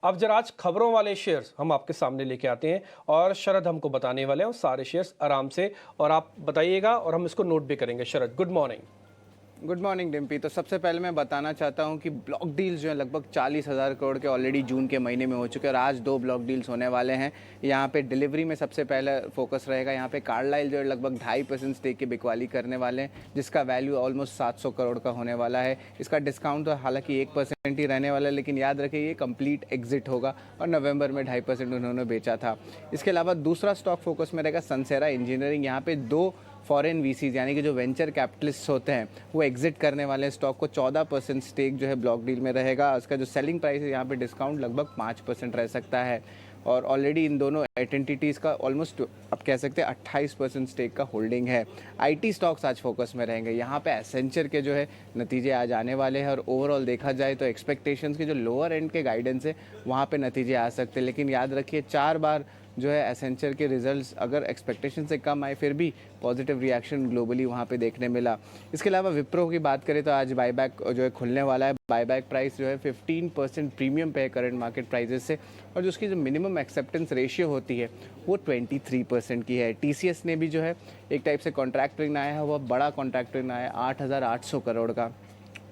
अब जरा आज खबरों वाले शेयर्स हम आपके सामने लेके आते हैं और शरद हमको बताने वाले हैं वो सारे शेयर्स आराम से, और आप बताइएगा और हम इसको नोट भी करेंगे। Sharad, good morning. Good morning Dimpy. तो सबसे पहले मैं बताना चाहता हूं कि ब्लॉक डील्स जो हैं लगभग 40,000 करोड़ के ऑलरेडी जून के महीने में हो चुके हैं और आज 2 ब्लॉक डील्स होने वाले हैं। यहां पे डिलीवरी में सबसे पहले फोकस रहेगा। यहां पे कार्लाइल जो है लगभग 2.5% स्टेक की बिकवाली करने वाले हैं, जिसका वैल्यू ऑलमोस्ट 700 करोड़ का होने वाला है। इसका डिस्काउंट तो हालांकि 1% ही रहने वाला है, लेकिन याद रखिए ये कंप्लीट एग्जिट होगा और नवंबर में 2.5% उन्होंने बेचा था। इसके अलावा दूसरा स्टॉक फोकस में रहेगा सनसेरा इंजीनियरिंग। यहाँ पे 2 फॉरेन वीसीज यानी कि जो वेंचर कैपिटलिस्ट होते हैं वो एग्जिट करने वाले हैं। स्टॉक को 14% स्टेक जो है ब्लॉक डील में रहेगा। उसका जो सेलिंग प्राइस है यहाँ पे डिस्काउंट लगभग 5% रह सकता है और ऑलरेडी इन दोनों एंटिटीज़ का ऑलमोस्ट आप कह सकते हैं 28% स्टेक का होल्डिंग है। आईटी स्टॉक्स आज फोकस में रहेंगे। यहाँ पे एसेंचर के जो है नतीजे आज आने वाले हैं और ओवरऑल देखा जाए तो एक्सपेक्टेशंस के जो लोअर एंड के गाइडेंस है वहाँ पे नतीजे आ सकते हैं, लेकिन याद रखिए 4 बार जो है एसेंचर के रिजल्ट्स अगर एक्सपेक्टेशन से कम आए फिर भी पॉजिटिव रिएक्शन ग्लोबली वहाँ पे देखने मिला। इसके अलावा विप्रो की बात करें तो आज बायबैक जो है खुलने वाला है। बायबैक प्राइस जो है 15% प्रीमियम पे है करंट मार्केट प्राइजेस से और जो उसकी जो मिनिमम एक्सेप्टेंस रेशियो होती है वो 23% की है। टीसीएस ने भी जो है एक टाइप से कॉन्ट्रैक्ट विन आया है, वह बड़ा कॉन्ट्रैक्ट विन आया है 8,800 करोड़ का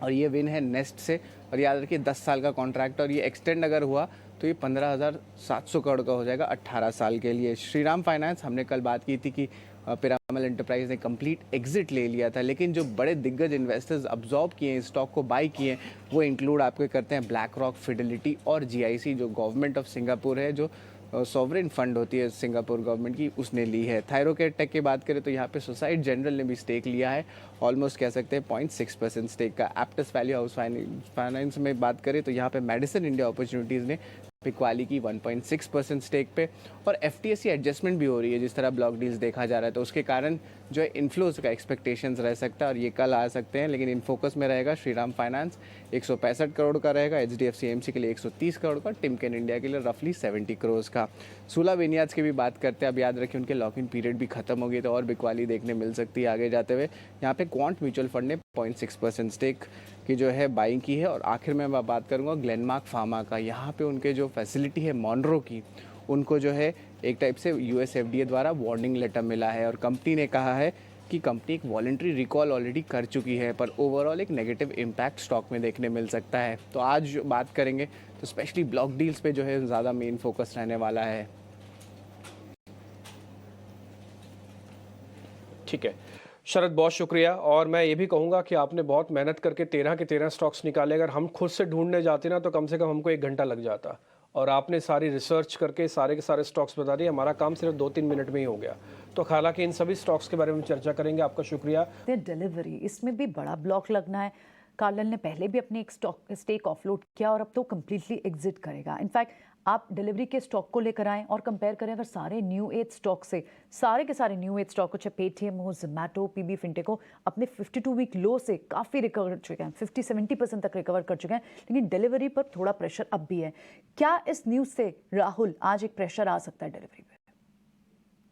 और ये विन है नेस्ट से। और याद रखिए 10 साल का कॉन्ट्रैक्ट और ये एक्सटेंड अगर हुआ तो ये 15,700 करोड़ का हो जाएगा 18 साल के लिए। श्रीराम फाइनेंस, हमने कल बात की थी कि पिरामल एंटरप्राइज ने कंप्लीट एग्जिट ले लिया था, लेकिन जो बड़े दिग्गज इन्वेस्टर्स अब्जॉर्ब किए हैं, स्टॉक को बाई किए हैं, वो इंक्लूड आपके करते हैं ब्लैक रॉक, फिडेलिटी और जीआईसी जो गवर्नमेंट ऑफ सिंगापुर है, जो सॉवरेन फंड होती है सिंगापुर गवर्नमेंट की, उसने ली है। थायरोकेयर टेक की बात करें तो यहाँ पे सोसाइटी जनरल ने भी स्टेक लिया है, ऑलमोस्ट कह सकते हैं 0.6% स्टेक का। एप्टस वैल्यू हाउस फाइनेंस में बात करें तो यहाँ पे मेडिसिन इंडिया अपॉर्चुनिटीज़ ने पिकवाली की 1.6% स्टेक पे और एफटीएससी एडजस्टमेंट भी हो रही है जिस तरह ब्लॉक डील्स देखा जा रहा है, तो उसके कारण जो है इन्फ्लोज का एक्सपेक्टेशंस रह सकता है और ये कल आ सकते हैं। लेकिन इन फोकस में रहेगा श्रीराम फाइनेंस 165 करोड़ का रहेगा, एचडीएफसी एमसी के लिए 130 करोड़ का, टिमकेन इंडिया के लिए रफली 70 करोड़ का। सूला विनियार्ड्स की भी बात करते हैं। अब याद रखिए उनके लॉक इन पीरियड भी खत्म हो गई तो और बिकवाली देखने मिल सकती है आगे जाते हुए। यहाँ पे क्वांट म्यूचुअल फंड ने 0.6% स्टेक की जो है बाइंग की है। और आखिर में मैं बात करूँगा ग्लेनमार्क फार्मा का। यहाँ पे उनके जो फैसिलिटी है मॉनरो की, उनको जो है एक टाइप से यूएस एफडीए द्वारा वार्निंग लेटर मिला है और कंपनी ने कहा है कि कंपनी एक वॉलंटरी रिकॉल ऑलरेडी कर चुकी है, पर ओवरऑल एक नेगेटिव इम्पैक्ट स्टॉक में देखने मिल सकता है। तो आज जो बात करेंगे तो स्पेशली ब्लॉक डील्स पे जो है ज़्यादा मेन फोकस रहने वाला है। ठीक है शरद, बहुत शुक्रिया। और मैं ये भी कहूँगा कि आपने बहुत मेहनत करके 13 के 13 स्टॉक्स निकाले। अगर हम खुद से ढूंढने जाते ना तो कम से कम हमको 1 घंटा लग जाता, और आपने सारी रिसर्च करके सारे के सारे स्टॉक्स बता दिए। हमारा काम सिर्फ 2-3 मिनट में ही हो गया। तो हालांकि इन सभी स्टॉक्स के बारे में चर्चा करेंगे। आपका शुक्रिया। डिलीवरी, इसमें भी बड़ा ब्लॉक लगना है। कार्लन ने पहले भी अपने एक स्टेक ऑफलोड किया और अब तो कम्प्लीटली एग्जिट करेगा। इनफैक्ट आप डिलीवरी के स्टॉक को लेकर आएँ और कंपेयर करें अगर सारे न्यू एज स्टॉक से, सारे के सारे न्यू एज स्टॉक, चाहे पेटीएम हो, जोमैटो, पीबी फिनटेक हो, अपने 52 वीक लो से काफ़ी रिकवर कर चुके हैं, 50-70% तक रिकवर कर चुके हैं। लेकिन डिलीवरी पर थोड़ा प्रेशर अब भी है। क्या इस न्यूज़ से राहुल आज एक प्रेशर आ सकता है डिलीवरी पर?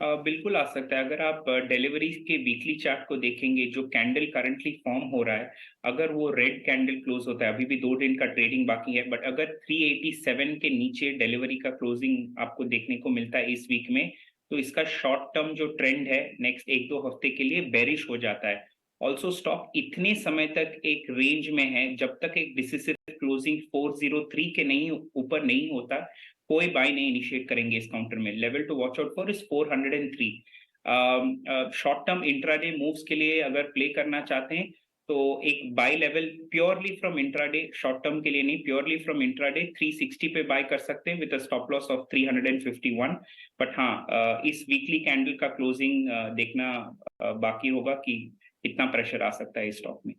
बिल्कुल आ सकता है। अगर आप डिलीवरी के वीकली चार्ट को देखेंगे, जो कैंडल करंटली फॉर्म हो रहा है, अगर वो रेड कैंडल क्लोज होता है, अभी भी 2 दिन का ट्रेडिंग बाकी है, बट अगर 387 के नीचे डिलीवरी का क्लोजिंग आपको देखने को मिलता है इस वीक में, तो इसका शॉर्ट टर्म जो ट्रेंड है नेक्स्ट 1-2 हफ्ते के लिए बेरिश हो जाता है। ऑल्सो स्टॉक इतने समय तक एक रेंज में है, जब तक एक डिसिसिव क्लोजिंग 403 के नहीं ऊपर नहीं होता, कोई बाय नहीं इनिशिएट करेंगे इस काउंटर में। Level to watch out for is 403। Short term intraday moves के लिए अगर प्ले करना चाहते हैं तो एक buy level purely from intraday, short term के लिए नहीं, प्योरली फ्रॉम इंट्राडे 360 पे बाय कर सकते हैं with a stop loss of 351। But हाँ, इस वीकली कैंडल का क्लोजिंग देखना बाकी होगा कि कितना प्रेशर आ सकता है इस स्टॉक में।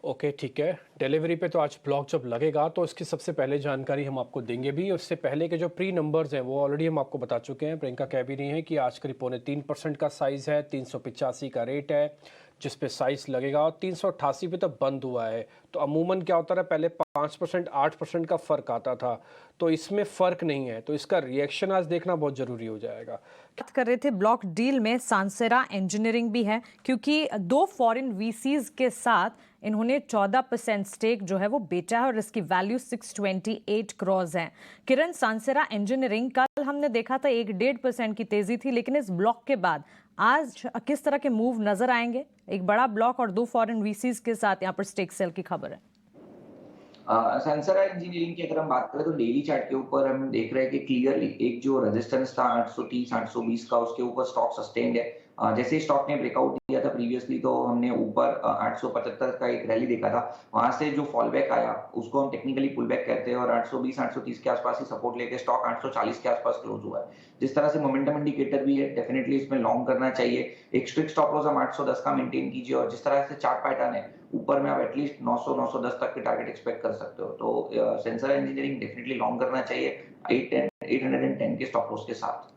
ओके, ठीक है। डिलीवरी पे तो आज ब्लॉक जब लगेगा तो इसकी सबसे पहले जानकारी हम आपको देंगे भी। उससे पहले के जो प्री नंबर्स हैं वो ऑलरेडी हम आपको बता चुके हैं। प्रियंका कह भी रही हैं कि आज करीब 3.25% का साइज़ है, 385 का रेट है जिस पे साइज लगेगा, और 388 पे तो बंद हुआ है। तो अमूमन क्या होता है, पहले 5% 8% का फ़र्क आता था, तो इसमें फ़र्क नहीं है, तो इसका रिएक्शन आज देखना बहुत ज़रूरी हो जाएगा। बात कर रहे थे ब्लॉक डील में सानसेरा इंजीनियरिंग भी है, क्योंकि 2 फॉरेन वीसीज के साथ इन्होंने 14% स्टेक जो है वो बेचा है और इसकी वैल्यू 628 करोड़ है। किरण सांसेरा इंजीनियरिंग, कल हमने देखा था 1-1.5% की तेजी थी, लेकिन इस ब्लॉक के बाद आज किस तरह के मूव नजर आएंगे? एक बड़ा ब्लॉक और 2 फॉरेन वीसीज के साथ यहाँ पर स्टेक सेल की खबर है। सांसेरा इंजीनियरिंग की अगर हम बात करें तो डेली चार्ट के ऊपर हम देख रहे हैं कि क्लियरली एक जो रेजिस्टेंस था 830 820 का, उसके ऊपर स्टॉक सस्टेन्ड है। जैसे स्टॉक ने ब्रेकआउट दिया था प्रीवियसली, तो हमने ऊपर 875 का एक रैली देखा था। वहां से जो फॉल बैक आया उसको हम टेक्निकली पुल बैक कहते हैं, और 820 830 के आसपास ही सपोर्ट लेके स्टॉक 840 के आसपास क्लोज हुआ है। जिस तरह से मोमेंटम इंडिकेटर भी है, डेफिनेटली इसमें लॉन्ग करना चाहिए। एक स्ट्रिक्ट स्टॉप लॉस हम 810 का मेंटेन कीजिए, और जिस तरह से चार्ट पैटर्न है ऊपर में आप एटलीस्ट 900 910 तक के टारगेट एक्सपेक्ट कर सकते हो। तो सांसेरा इंजीनियरिंग डेफिनेटली लॉन्ग करना चाहिए 810 के स्टॉप लॉस के साथ।